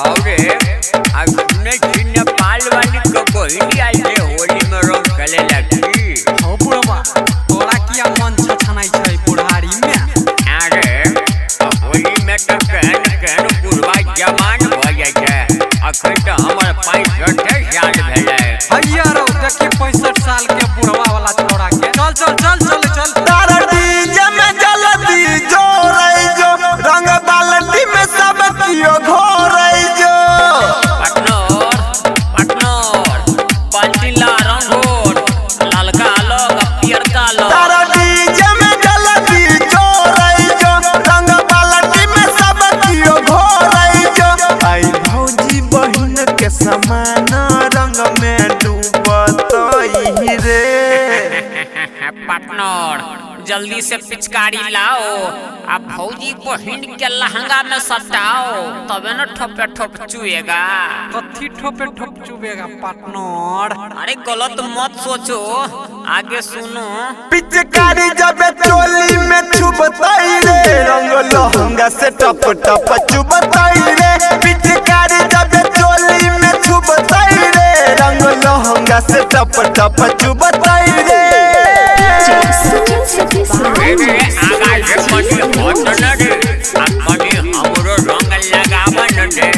बावरे आज सुने छी नेपाल वाली को बहिनी आई है होली में रंग खेले लगी। हो बुढ़वा तोरा किया मन छछनाई छै बुढ़ारी में? अरे होली में तो कहन बुढ़वा जवान भ जाय छै। अखन तो हमर 65 साल भेलै। हैया रो देखी 65 साल के बुढ़वा वाला छोरा के चल चल चल चल चल तारा डीजे में जल्दी जोरै जो रंग बाल्टी में सब कियो घोरै जो पार्टनर बाल्टी ला रंगोर लालका लोग पियरका लोग। तारा डीजे में जल्दी जोरै जो रंग बाल्टी में सब कियो घोरै जो आई भौजी बहिन के समान रंग में डूबतई रे। पार्टनर जल्दी से पिचकारी लाओ आ भौजी बहिन के लहंगा में सटाओ तबे न ठोपे ठोप चुएगा। कथी ठोपे ठोप चुबेगा पार्टनर? अरे गलत मत सोचो आगे सुनो। पिचकारी जब चोली में छुबतई रे रंग लहंगा से टप टप चुबतई रे। पिचकारी जब चोली में छुबतई रे रंग लहंगा से टप टप चुबतई रे। हमरो रंग लगावन दे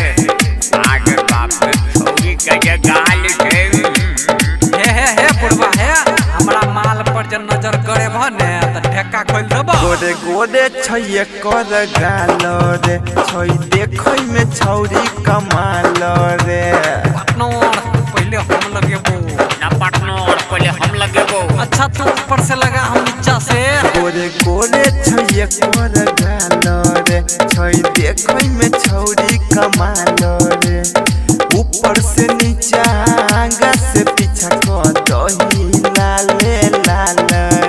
आगे बाप छोरी के गाल दे। हे बुढ़वा हे हमरा माल पर जे नजर करे भने त ढेका खोल देबो। गोरे गोरे छै कर गाल रे छै देखै में छौरी कमाल रे। पार्टनर पहले हम लगेबो ना पार्टनर पहले हम लगेबो। अच्छा तू ऊपर से लगा हम नीचा से। गोरे गोरे छै कर गाल रे छै देखै में छौरी कमाल रे। ऊपर से नीचा आगा से पीछा क दही लाले लाल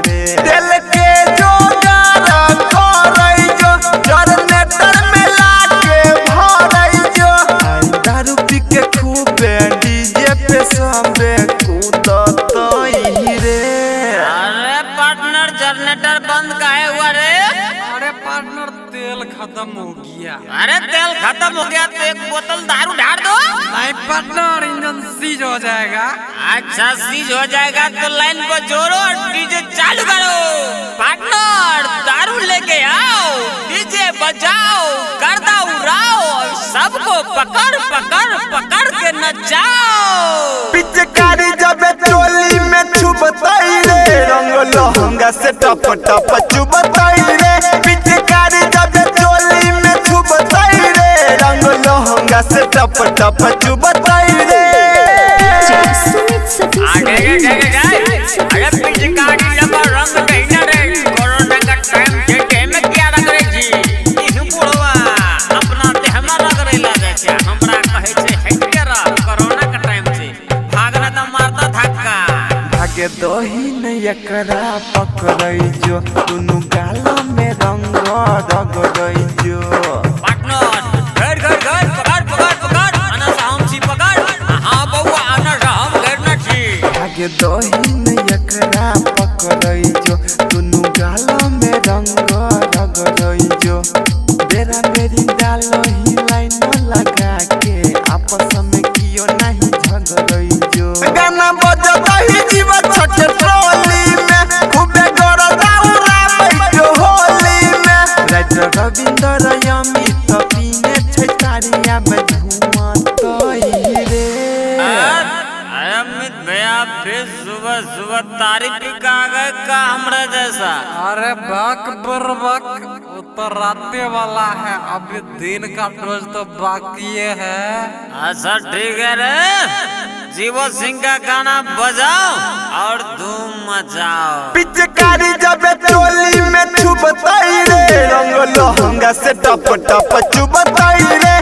रे। दिल के जोगार करै जो जनरेटर में लाके भरै जो आई दारू पी के खूबे डीजे पे सबे कूदतई रे। अरे पार्टनर जनरेटर बंद काहे हुआ रे? अरे पार्टनर तेल खत्म हो गया। अरे तेल खत्म हो गया तो एक बोतल दारू ढार दो। नहीं पार्टनर इंजन सीज हो जाएगा। अच्छा सीज हो जाएगा तो लाइन पर जोड़ो और डीजे चालू करो। पार्टनर दारू लेके आओ डीजे बजाओ गर्दा उड़ाओ और सबको पकड़ पकड़ पकड़ के नचाओ। पिचकारी जब चोली में छुबतई रे रंग लहंगा से टप टप चुबतई रे। पिचकारी जब चोली में छुबतई रे रंग लहंगा से टप टप चुबतई रे। अरे पिचकारी लगा रंग कहीं रे कोरोना का टाइम जेटे में क्या रंग रे जी इहु बुढ़वा अपना देह में रंग रे लागे छे। हमरा कहे छे हेटियरा कोरोना का टाइम छे भागना त मारता धक्का। भागे दही न एकरा पकड़ै जो दुनु गाल में रंग रगड़ै जो। पार्टनर घर घर घर पकड़ पकड़ पकड़ अना साम छी पकड़। हां बउआ अना हम घर न छी। भागे दही न एकरा पकड़ै जो दुनु गाल में रंग रगड़ै जो। बेरा बेरी डालही लाइन लगा के आपस में कियो नहीं झगड़ै जो। गाना बजतही जीवछ के टोली में खूबे गरदा उड़ाबै जो होली में। राइटर रविंद्र अमित पीने छै तारिया में झूमतई रे। अमित भैया फिर सुबह सुबह तारीफ का गए का हमरा जैसा। अरे बक बरबक वो तो राते वाला है अभी दिन का डोज तो बाकी है। अच्छा ठीक है रे जीवो सिंह का गाना बजाओ और धूम मचाओ। पिचकारी जब चोली में छुबतई रे रंग लहंगा से टप टप चुबतई रे।